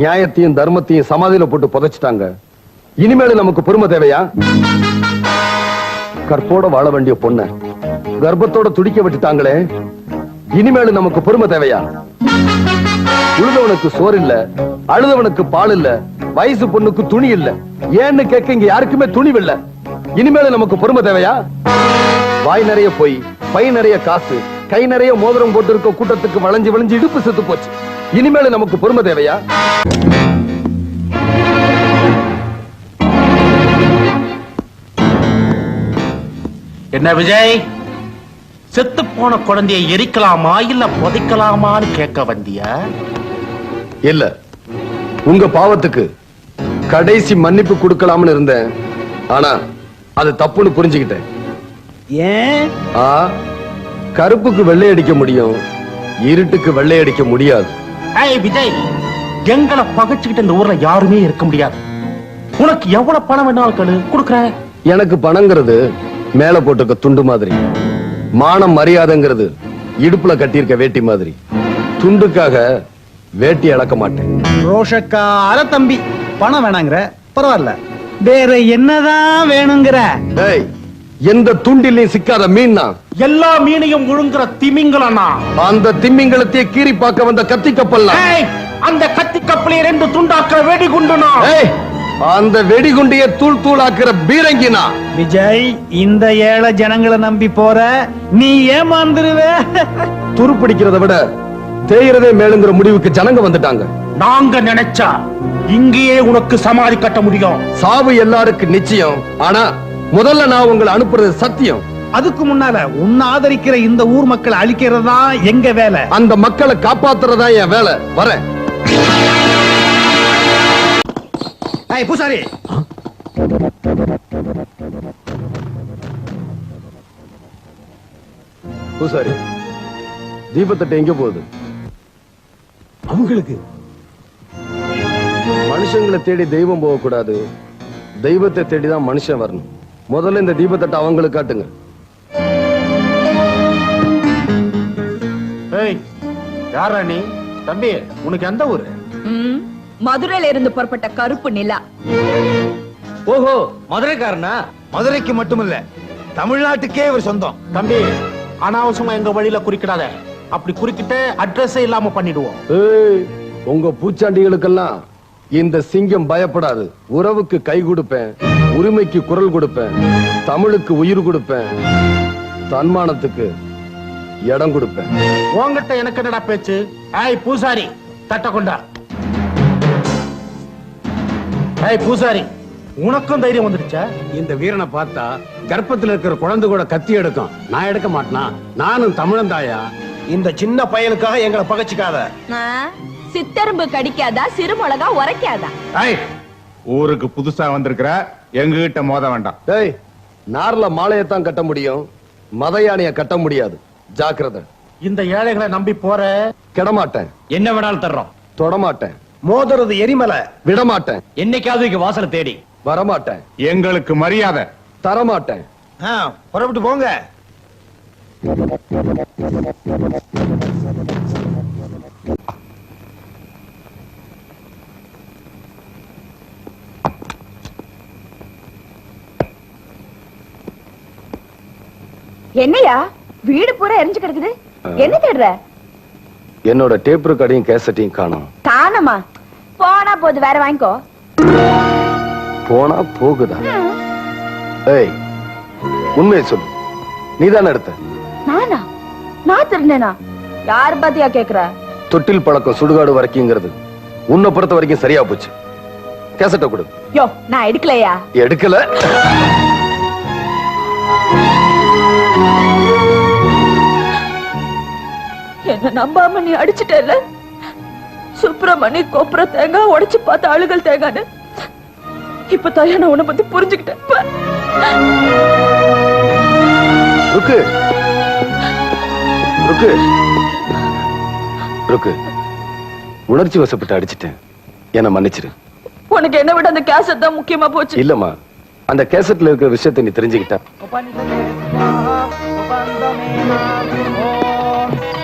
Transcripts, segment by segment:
நியாயத்தையும் தர்மத்தையும் சமாதியில போட்டு புதைச்சிட்டாங்க. இனிமேல் நமக்கு பொறுமை தேவையா? கற்போட வாழ வேண்டிய பொண்ண கர்ப்பத்தோட துடிக்க விட்டுட்டாங்களே, இனிமேல் நமக்கு பொறுமை தேவையா? உழுதவனுக்கு சோறு இல்ல, அழுதவனுக்கு பால் இல்ல, வயசு பொண்ணுக்கு துணி இல்ல, ஏன்னு கேட்க இங்க யாருக்குமே துணிவு இல்ல. இனிமேல் நமக்கு பொறுமை தேவையா? வாய் நிறைய போய், பை நிறைய காசு, கை நிறைய மோதிரம் போட்டு இருக்க கூட்டத்துக்கு வளைஞ்சு வளைஞ்சு இடுப்பு செத்து போச்சு. இனிமேல் நமக்கு பொறுமை தேவையா? என்ன விஜய், செத்து போன குழந்தையை எரிக்கலாமா இல்ல புதைக்கலாமான்னு கேட்க வந்தியா? இல்ல, உங்க பாவத்துக்கு கடைசி மன்னிப்பு கொடுக்கலாம்னு இருந்தேன். ஆனா அது தப்புன்னு புரிஞ்சுக்கிட்டேன். ஏன்? கருப்புக்கு வெள்ளை அடிக்க முடியும், இருட்டுக்கு வெள்ளை அடிக்க முடியாது. விஜய், எங்களை பகைச்சுக்கிட்டு இந்த ஊர்ல யாருமே இருக்க முடியாது. உனக்கு எவ்வளவு பணம் வேணாலும் கொடுக்குற. எனக்கு பணங்கிறது மேல போட்டுக்க துண்டு மாதிரி, மானம் மரியாதைங்கிறது இடுப்புல கட்டியிருக்க வேட்டி மாதிரி. துண்டுக்காக வேட்டி இழக்க மாட்டேன். ரோஷக்கார தம்பி, பணம் வேணாங்கிற, பரவாயில்ல, வேற என்னதான் வேணுங்கிற? எந்த துண்டிலையும் சிக்காத மீன் தான். எல்லா மீனையும் முழுங்குற திமிங்கலனா? அந்த திமிங்கலத்தையே கீறி பார்க்க வந்த கத்தி கப்பல். அந்த கத்தி கப்பலை 2 துண்டாக்குற வெடிகுண்டுனா? அந்த வெடிகுண்டிய தூள் தூளாக்குற பீரங்கினா? விஜய், இந்த ஏழை ஜனங்களை நம்பி போற, நீ ஏமாந்துருவ. துருப்பிடிக்கிறத விட தேய்றதே மேலுங்கிற முடிவுக்கு ஜனங்க வந்துட்டாங்க. நாங்க நினைச்சா இங்கேயே உனக்கு சமாதி கட்ட முடியும். சாவு எல்லாருக்கும் நிச்சயம், ஆனா முதல்ல நான் உங்களை அனுப்புறது சத்தியம். அதுக்கு முன்னால உன்னை ஆதரிக்கிற இந்த ஊர் மக்களை அழிக்கிறதா எங்க வேலை. அந்த மக்களை காப்பாத்துறதா என் வேலை. வரேன். பூசாரி, பூசாரி, தீபத்தட்டை எங்க போகுது? அவங்களுக்கு மனுஷங்களை தேடி தெய்வம் போக கூடாது, தெய்வத்தை தேடிதான் மனுஷன் வரணும். முதல்ல இந்த தீபத்தட்டை அவங்களுக்கு காட்டுங்க. யாரா நீ? தம்பி, உனக்கு எந்த ஊரு? மதுரையில இருந்து புறப்பட்ட கருப்பு நிலா. ஓஹோ, மதுரைக்காரனா? மதுரைக்கு மட்டுமில்ல, தமிழ்நாட்டுக்கே ஒரு சொந்தம். தம்பி, அனாவசியமா எங்க வழியில குறிக்கிடாத. அப்படி குறிக்கிட்டு அட்ரஸே இல்லாம பண்ணிடுவோம். உங்க பூச்சாண்டிகளுக்கெல்லாம் இந்த சிங்கம் பயப்படாது. உறவுக்கு கை கொடுப்பேன், உரிமைக்கு குரல் கொடுப்பேன், தமிழுக்கு உயிர் கொடுப்பேன், தன்மானத்துக்கு இடம் கொடுப்பேன். உன்கிட்ட எனக்கு என்னடா பேச்சு? பூசாரி, தட்ட கொண்டா. பூசாரி, உனக்கும் தைரியம் வந்துடுச்சா? இந்த வீரனை பார்த்தா கர்ப்பத்தில் இருக்கிற குழந்தை கூட கத்தி எடுக்கும். நான் எடுக்க மாட்டேனா? நானும் தமிழன் தாயா. இந்த சின்ன பையனுக்காக எங்களை பகைச்சிக்காத. சித்தரும்பு கடிக்காதா, சிறுமிளகா உரைக்காதா? ஊருக்கு புதுசா வந்திருக்கிற எங்க கிட்ட மோத வேண்டாம். நார்ல மாலையத்தான் கட்ட முடியும், மத யானைய கட்ட முடியாது. ஜாக்கிரதை. இந்த ஏழைகளை நம்பி போற. கிடமாட்டேன். என்ன வேணாலும் தர்றோம். தொடமாட்டேன். மோதுறது எரிமலை. விடமாட்டேன். என்னைக்காவது இங்க வாசலை தேடி வரமாட்டேன். எங்களுக்கு மரியாதை தரமாட்டேன். புறப்பட்டு போங்க. என்னையா வீடு பூரா எரிஞ்சு கிடக்குது? என்ன தேடுற? என்னோட டேப் ரெக்கார்டையும் கேசட்டையும் காணோம். காணமா? போனா போது, வேற வாங்கிக்கோ. போனா போகுதா? உண்மையை சொல்லு, நீதானே எடுத்த? நானா? நான் திருந்தேனா? யார் பாத்தியா கேக்குற? தொட்டில் பழக்கம் சுடுகாடு வரைக்கும்ங்கிறது உன்னை பொறுத்த வரைக்கும் சரியா போச்சு. கேசட்டை கொடு. யோ, நான் எடுக்கலையா? எடுக்கல. என்ன நம்பாம நீ அடிச்சிட்டல. சுப்பிரமணி கோப்புற தேங்காய் உடைச்சு பார்த்த ஆளுகள் தேங்கான்னு இப்ப தாயா நான் உன்னை பத்தி புரிஞ்சுக்கிட்டேன். ருக்கு ருக்கு ருக்கு, உணர்ச்சி வசப்பட்டு அடிச்சிட்டேன், என்ன மன்னிச்சிரு. உனக்கு என்ன விட அந்த கேசட் தான் முக்கியமா போச்சு. இல்லம்மா, அந்த கேசட்ல இருக்கிற விஷயத்தை நீ தெரிஞ்சுக்கிட்ட.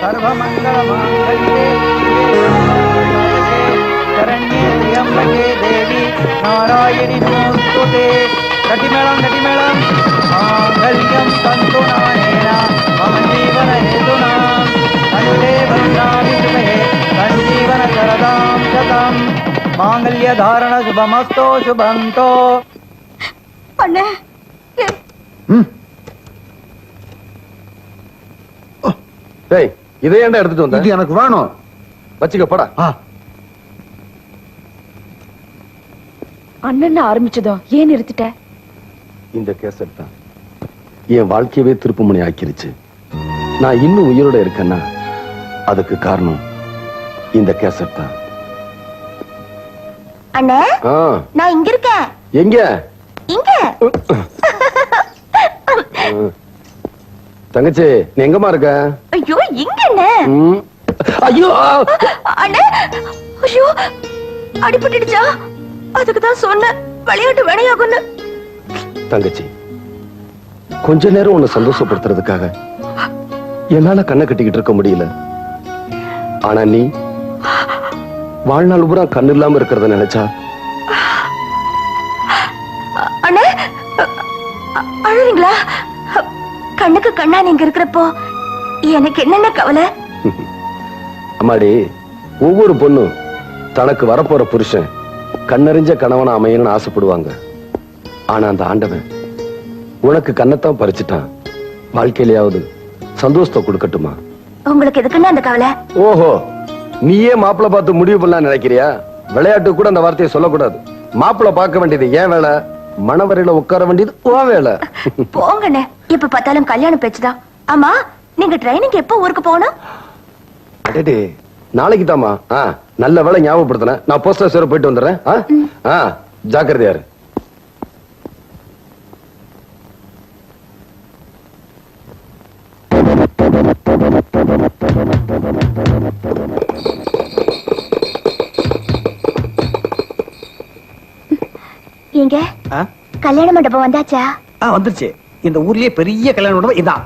சர்வமங்கல மாங்கல்யே சரண்யே நாராயணி நமோஸ்துதே. கட்டிமேளம் கட்டிமேளம். மாங்கல்யம் தந்து நானேன மம ஜீவன ஹேதுனா கண்டே பத்ராமி சுபே சஞ்சீவன சரதாம் சதம். மாங்கல்ய தாரண சுபமஸ்தோ சுபந்தோ. அண்ணே டேய் இதை ஏன்டா எடுத்துட்டு வந்த? இது எனக்கு வேணும். வச்சுக்க போடா. அண்ணன் ஆரம்பிச்சதோ ஏன் நிறுத்திட்ட? இந்த கேசட் தான் என் வாழ்க்கையவே திருப்புமுனை ஆக்கிருச்சு. நான் இன்னும் உயிரோட இருக்கேன்னா அதுக்கு காரணம் இந்த கேசட் தான். அண்ணே ஆ, நான் இங்க இருக்கேன். எங்க? இங்க தங்கச்சி நீ எங்கம்மா இருக்க? ஐயோ இங்க அண்ணே. ம். ஐயோ அண்ணே ஐயோ அடிபட்டுடுச்சா? அதுக்கு தான் சொன்னேன் விளையாட்டு வினையாகும்னு. தங்கச்சி கொஞ்ச நேரம் உன்னை சந்தோஷப்படுத்துறதுக்காக என்னால கண்ணை கட்டிக்கிட்டு இருக்க முடியல. ஆனா நீ வாழ்நாள் பூரா கண்ணு இல்லாம இருக்கிறத நினைச்சா அண்ணே அழுவீங்களா? கண்ணுக்கு கண்ணா நீங்க இருக்கிறப்போ எனக்கு என்னென்ன கவலை? அம்மாடி, ஒவ்வொரு பொண்ணும் தனக்கு வரப்போற புருஷன் கண்ணறிஞ்ச கணவனா அமையணும்னு ஆசைப்படுவாங்க. ஆனா அந்த ஆண்டவன் உனக்கு கண்ணத்தான் பறிச்சுட்டான். வாழ்க்கையிலேயாவது சந்தோஷத்தை கொடுக்கட்டுமா? உங்களுக்கு எதுக்குன்னு அந்த கவலை? ஓஹோ, நீயே மாப்பிள்ளை பார்த்து முடிவு பண்ணலாம் நினைக்கிறியா? விளையாட்டு கூட அந்த வார்த்தையை சொல்லக்கூடாது. மாப்பிள்ளை பார்க்க வேண்டியது ஏன் வேலை, மணவரையில உட்கார வேண்டியது உன் வேலை. போங்கண்ணே, இப்ப பார்த்தாலும் கல்யாணம் பேச்சுதான். ஆமா, நீங்க ட்ரைனிங் எப்போ ஊருக்கு போகணும்? அடடே, நாளைக்கு தாமா. நல்ல வேலை ஞாபகப்படுத்தின. நான் போஸ்ட் ஆஃபீஸ் போயிட்டு வந்துடுறேன். ஜாக்கிரதையா இரு. எங்க கல்யாண மண்டபம் வந்தாச்சா? வந்துருச்சு. இந்த ஊர்லயே பெரிய கல்யாண மண்டபம் இதான்.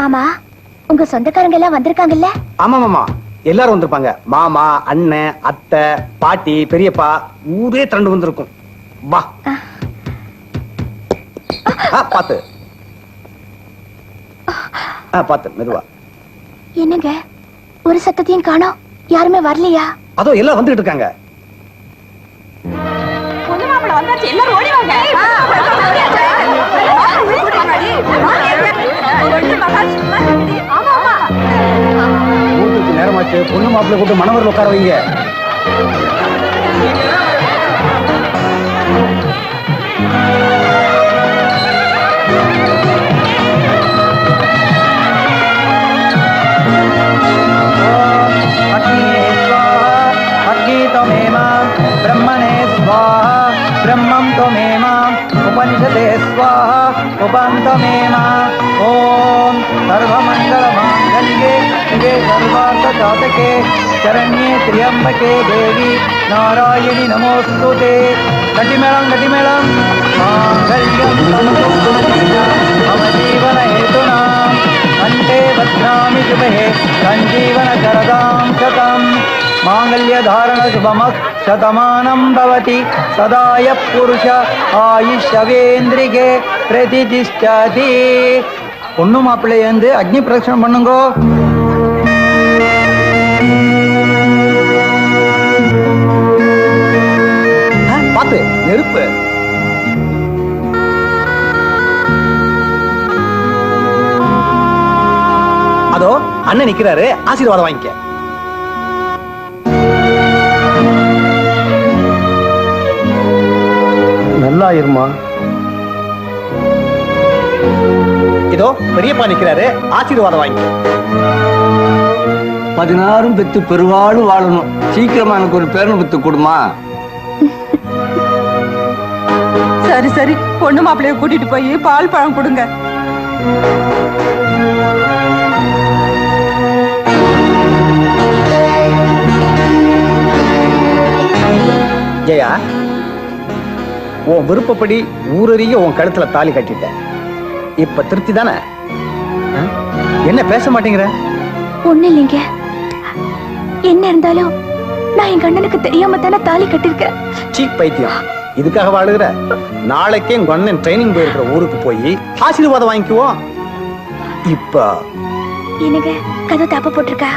ஆமா, உங்க சொந்தக்காரங்க எல்லாம் வந்திருக்காங்கல்ல? ஆமா மாமா, எல்லாரும் வந்திருப்பாங்க. மாமா, அண்ணன், அத்தை, பாட்டி, பெரியப்பா, ஊரே திரண்டு வந்திருக்கும். வா. பாத்து பாத்து மெதுவா. என்னங்க ஒரு சத்தத்தையும் காணோம்? யாருமே வரலையா? அதோ எல்லாம் வந்துட்டு இருக்காங்க. ஊருக்கு நேரமாச்சு. பொண்ணு மாப்பிள்ளை கூட்டு மணவரில் உட்கார வைங்க. ब्रह्मणे स्वाहा ब्रह्मं त्वमेव उपनिषदे स्वाहा उपन्तमेव ॐ सर्वमङ्गलमाङ्गल्ये शिवे सर्वार्थसाधके शरण्ये त्र्यम्बके देवी नारायणि नमोऽस्तुते. गटिमेळं गटिमेळं माङ्गल्यं मम जीवनहेतुना कण्ठे बध्नामि शुभे सञ्जीवनशरदां शतम्. मांगल्यधारण शुभमः शतमानं भवति सदाय पुरुष आयुष्यवेन्द्रिके प्रतिष्ठति. பொண்ணு மாப்பிள்ளை வந்து அக்னி பிரதட்சணம் பண்ணுங்கோ. பாத்து நெருப்பு. அதோ அண்ணன் நிக்கிறாரு, ஆசீர்வாதம் வாங்கிக்க. நல்லா இருமா. இதோ பெரியப்பா நிக்கிறாரு, ஆசீர்வாதம் வாங்கி. 16 பெத்து பெருவாಳು வாழணும். சீக்கிரமா எனக்கு ஒரு பேரன் பெத்து கொடுமா. சரி சரி, பொண்ணு மாப்பிள்ளைய கூட்டிட்டு போய் பால் பழம் கொடுங்க. ஜெயா, உன் விருப்பப்படி ஊரறிய உன் கழுத்துல தாலி கட்டிட்ட. இப்ப திருப்தி தானே? என்ன பேச மாட்டேங்கிற? ஒண்ணு இல்லைங்க, என்ன இருந்தாலும் நான் என் கண்ணனுக்கு தெரியாம தானே தாலி கட்டிருக்கேன். சீ பைத்தியம், இதுக்காக வாழுகிற? நாளைக்கே உங்க அண்ணன் ட்ரைனிங் போயிருக்கிற ஊருக்கு போய் ஆசீர்வாதம் வாங்கிக்குவோம். இப்ப எனக்கு கதை தாப்ப போட்டிருக்கா.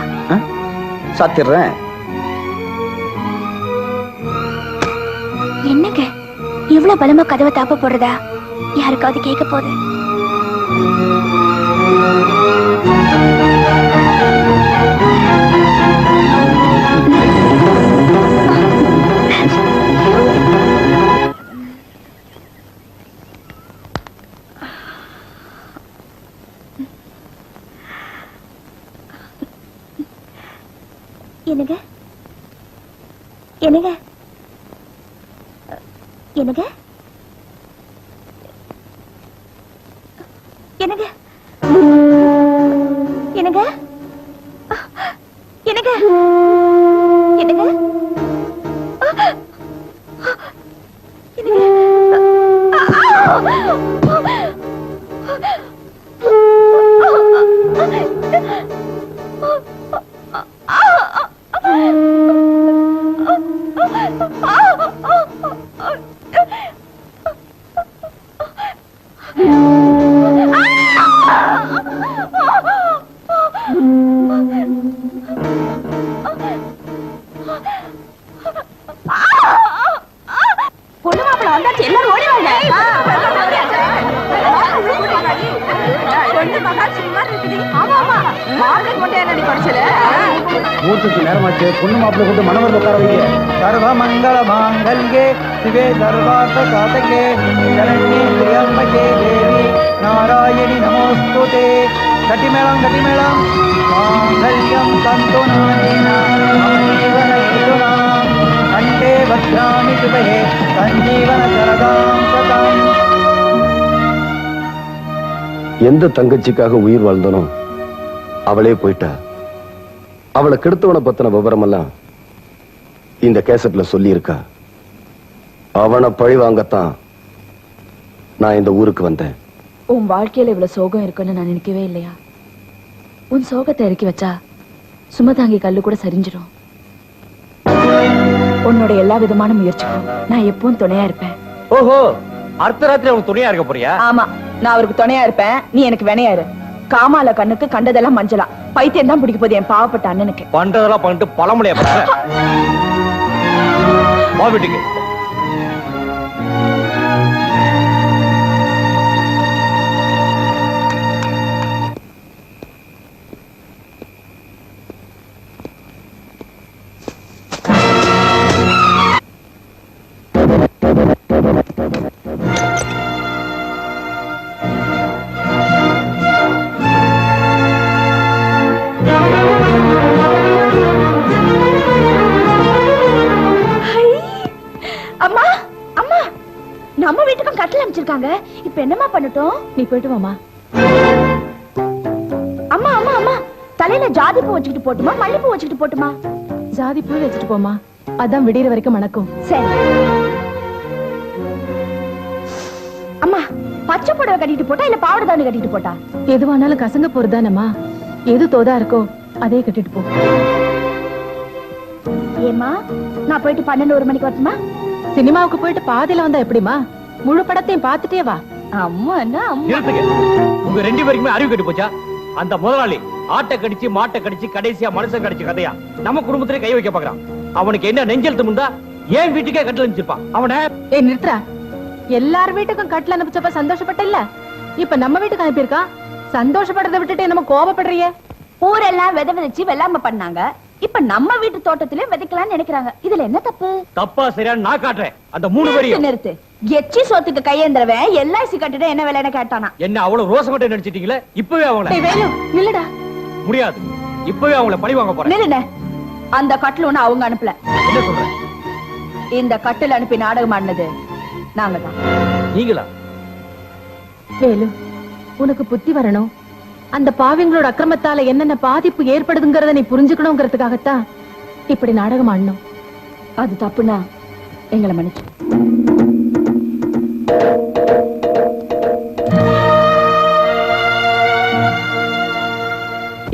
சாத்திடுறேன். என்னங்க இவ்வளவு பலமா கதவை தாப்ப போடுறதா? யாருக்காவது கேட்க போகுது. என்னங்க என்னங்க என்னங்க என்னங்க என்னங்க என்னங்க என்னங்க பொண்ணு மாப்பிள வந்தாச்சு, எல்லாரும் ஓடி வாங்க. பொண்ணு மகால் சும்மா இருக்குது. ஆமா ஆமா, மார்க்கெட் கொண்டே என்னடி குறைச்சல. மூர்த்திக்கு நேரமாச்சு. பொண்ணு மாப்பிள்ளை கொண்டு மனவரில் உட்கார வைங்க. சர்வ மங்கள மாங்கல்யே சிவே சர்வார்த்த சாதகே சரண்யே திரியம்பகே தேவி நாராயணி நமோஸ்துதே. கட்டி மேளம் மாங்கல்யம் தந்து நானேன மம ஜீவன கண்டே பத்ராணி சுபஹே சஞ்சீவன சரதாம் சதம். எந்த தங்கச்சிக்காக உயிர் வாழ்ந்தனோ அவளே போயிட்டா. அவளை கெடுத்தவனை பத்தின விவரம் எல்லாம் இந்த கேசட்ல சொல்லி இருக்கா. அவனை பழி வாங்கத்தான் நான் இந்த ஊருக்கு வந்தேன். உன் வாழ்க்கையில இவ்வளவு சோகம் இருக்குன்னு நான் நினைக்கவே இல்லையா? உன் சோகத்தை இறக்கி வச்சா சுமதாங்கி கல்லு கூட சரிஞ்சிடும். உன்னோட எல்லா விதமான முயற்சிக்கும் நான் எப்பவும் துணையா இருப்பேன். ஓஹோ, அடுத்த ராத்திரி அவனுக்கு துணையா இருக்க போறியா? ஆமா, நான் அவருக்கு துணையா இருப்பேன், நீ எனக்கு வினையா இரு. காமால கண்ணுக்கு கண்டதெல்லாம் மஞ்சளா. பைத்தியம் தான் பிடிக்க போகுது என் பாவப்பட்ட அண்ணனுக்கு. பண்றதெல்லாம் பண்ணிட்டு பழமொழியா வா வீட்டுக்கு. அம்மா அம்மா, நம்ம வீட்டுக்கும் கட்டல அமைச்சிருக்காங்க. இப்ப என்னமா பண்ணட்டும்? நீ போயிட்டு வாமா. அம்மா அம்மா அம்மா, தலையில ஜாதி பூ வச்சுக்கிட்டு போட்டுமா மல்லிப்பூ வச்சுக்கிட்டு போட்டுமா? ஜாதி பூ வச்சுட்டு போமா, அதான் விடியற வரைக்கும் மணக்கும். சரி. அம்மா, பச்சை புடவை கட்டிட்டு போட்டா இல்ல பாவாடை தாவணி கட்டிட்டு போட்டா? எதுவானாலும் கசங்க போறதானம்மா. எது தோதா இருக்கோ அதே கட்டிட்டு போ. ஏமா, நான் போயிட்டு 12 மணிக்கு வரட்டுமா? சினிமாவுக்கு போயிட்டு பாதியில வந்தா எப்படிமா? முழு படத்தையும் பார்த்துட்டே வா. அம்மா என்ன அம்மா? நிறுத்துங்க. உங்க ரெண்டு பேருக்குமே அறிவு கெட்டு போச்சா? அந்த முதலாளி ஆட்டை கடிச்சு மாட்டை கடிச்சு கடைசியா மனுஷன் கடிச்சு கதையா நம்ம குடும்பத்திலே கை வைக்க பாக்குறான். அவனுக்கு என்ன நெஞ்செழுத்து முந்தா ஏன் வீட்டுக்கே கட்டல அனுப்பிச்சிருப்பான் அவனை. ஏய் நிறுத்துறா. எல்லார் வீட்டுக்கும் கட்டல அனுப்பிச்சப்ப சந்தோஷப்பட்ட இல்ல, இப்ப நம்ம வீட்டுக்கு அனுப்பியிருக்கா. சந்தோஷப்படுறதை விட்டுட்டு நம்ம கோபப்படுறியே. ஊரெல்லாம் விதை விதைச்சு வெள்ளாம பண்ணாங்க, இப்ப நம்ம வீட்டு தோட்டத்திலே விதைக்கலாம்னு நினைக்கிறாங்க. இதுல என்ன தப்பு? தப்பா சரியான நான் காட்டுறேன். அந்த 3 பேரையும் நிறுத்து. எச்சி சோத்துக்கு கையேந்திரவன் எல்ஐசி கட்டிட என்ன வேலைன்னு கேட்டானா? என்ன அவ்வளவு ரோசமட்டை நினைச்சிட்டீங்களே? இப்பவே அவங்கள வேலு நில்லுடா. முடியாது. இப்பவே அவங்கள பழி வாங்க போறேன். நில்லுன. அந்த கட்டில ஒண்ணு அவங்க அனுப்பல. என்ன சொல்ற? இந்த கட்டில் அனுப்பி நாடகம் ஆடினது நாங்க தான். நீங்களா? வேலு, உனக்கு புத்தி வரணும். அந்த பாவிங்களோட அக்கிரமத்தால என்னென்ன பாதிப்பு ஏற்படுதுங்கிறத நீ புரிஞ்சுக்கணுங்கிறதுக்காகத்தான் இப்படி நாடகம் ஆடணும். அது தப்புனா எங்களை மன்னிச்சு.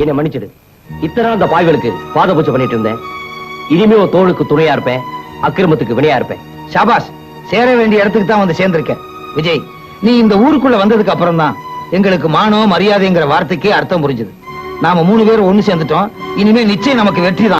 என்ன மன்னிச்சிடு. இத்தனை அந்த பாய்களுக்கு பாதபூச்சை பண்ணிட்டு இருந்தேன். இனிமே தோளுக்கு துணையா இருப்பேன், அக்கிரமத்துக்கு வினையா இருப்பேன். ஷாபாஷ் சேர வேண்டிய இடத்துக்கு தான் வந்து சேர்ந்திருக்க. விஜய், நீ இந்த ஊருக்குள்ள வந்ததுக்கு அப்புறம் தான் எங்களுக்கு மானம் மரியாதைங்கிற வார்த்தைக்கே அர்த்தம் புரிஞ்சது. நாம 3 பேரும் ஒண்ணு சேர்ந்துட்டோம். இனிமே நிச்சயம் நமக்கு வெற்றி தான்.